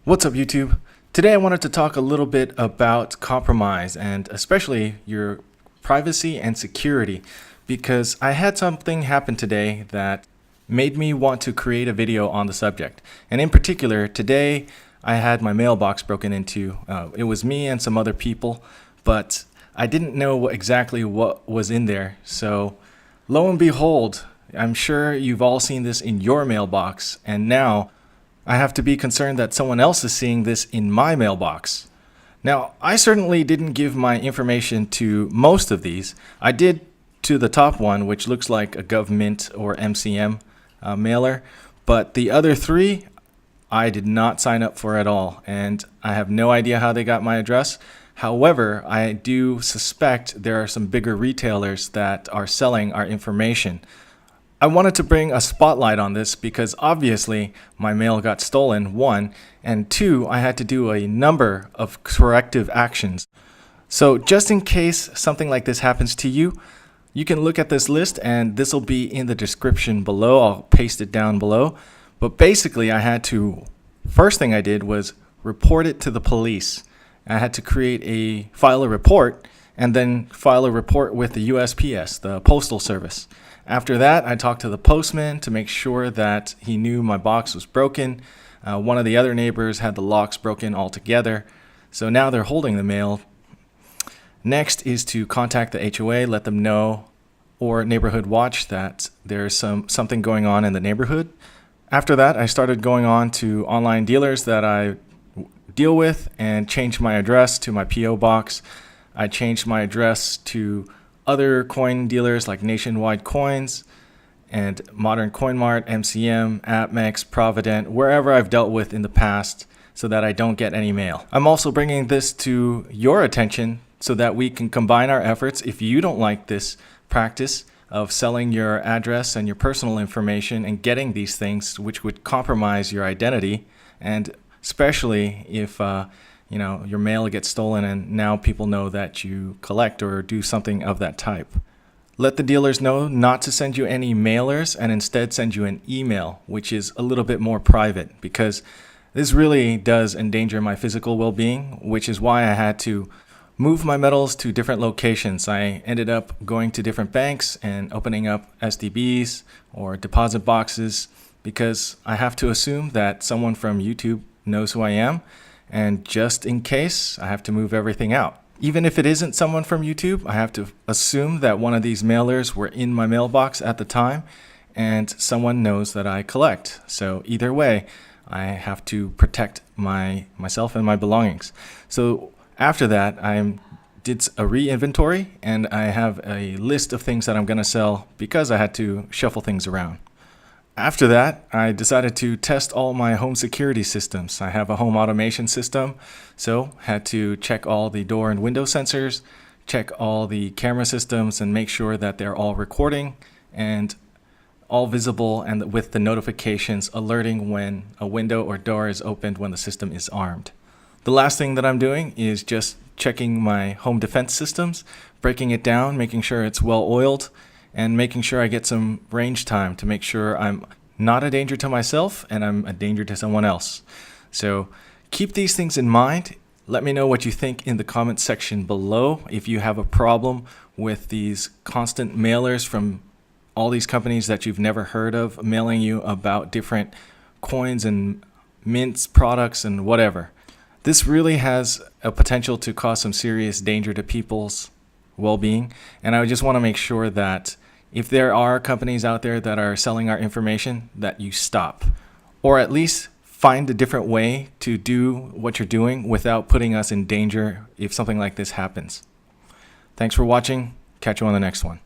What's up, YouTube? Today I wanted to talk a little bit about compromise and especially your privacy and security, because I had something happen today that made me want to create a video on the subject. And in particular, today I had my mailbox broken into. It was me and some other people, but I didn't know exactly what was in there. So lo and behold, I'm sure you've all seen this in your mailbox, and now I have to be concerned that someone else is seeing this in my mailbox. Now, I certainly didn't give my information to most of these. I did to the top one, which looks like a government or MCM mailer, but the other three I did not sign up for at all, and I have no idea how they got my address. However, I do suspect there are some bigger retailers that are selling our information. I wanted to bring a spotlight on this because obviously my mail got stolen, one, and two, I had to do a number of corrective actions. So just in case something like this happens to you, you can look at this list, and this will be in the description below. I'll paste it down below. But basically first thing I did was report it to the police. I had to file a report and then file a report with the USPS, the Postal Service. After that, I talked to the postman to make sure that he knew my box was broken. One of the other neighbors had the locks broken altogether, so now they're holding the mail. Next is to contact the HOA, let them know, or Neighborhood Watch, that there's something going on in the neighborhood. After that, I started going on to online dealers that I deal with and changed my address to my P.O. box. I changed my address to other coin dealers like Nationwide Coins and Modern Coin Mart, MCM, AppMex, Provident, wherever I've dealt with in the past, so that I don't get any mail. I'm also bringing this to your attention so that we can combine our efforts. If you don't like this practice of selling your address and your personal information and getting these things which would compromise your identity, and especially if your mail gets stolen and now people know that you collect or do something of that type. Let the dealers know not to send you any mailers and instead send you an email, which is a little bit more private, because this really does endanger my physical well-being, which is why I had to move my metals to different locations. I ended up going to different banks and opening up SDBs or deposit boxes, because I have to assume that someone from YouTube knows who I am. And just in case, I have to move everything out. Even if it isn't someone from YouTube, I have to assume that one of these mailers were in my mailbox at the time and someone knows that I collect. So either way, I have to protect myself and my belongings. So after that, I did a re-inventory, and I have a list of things that I'm going to sell because I had to shuffle things around. After that, I decided to test all my home security systems. I have a home automation system, so had to check all the door and window sensors, check all the camera systems, and make sure that they're all recording and all visible, and with the notifications alerting when a window or door is opened when the system is armed. The last thing that I'm doing is just checking my home defense systems, breaking it down, making sure it's well oiled, and making sure I get some range time to make sure I'm not a danger to myself and I'm a danger to someone else. So keep these things in mind. Let me know what you think in the comment section below. If you have a problem with these constant mailers from all these companies that you've never heard of, mailing you about different coins and mints, products, and whatever. This really has a potential to cause some serious danger to people's well-being, and I just want to make sure that if there are companies out there that are selling our information, that you stop, or at least find a different way to do what you're doing without putting us in danger if something like this happens. Thanks for watching. Catch you on the next one.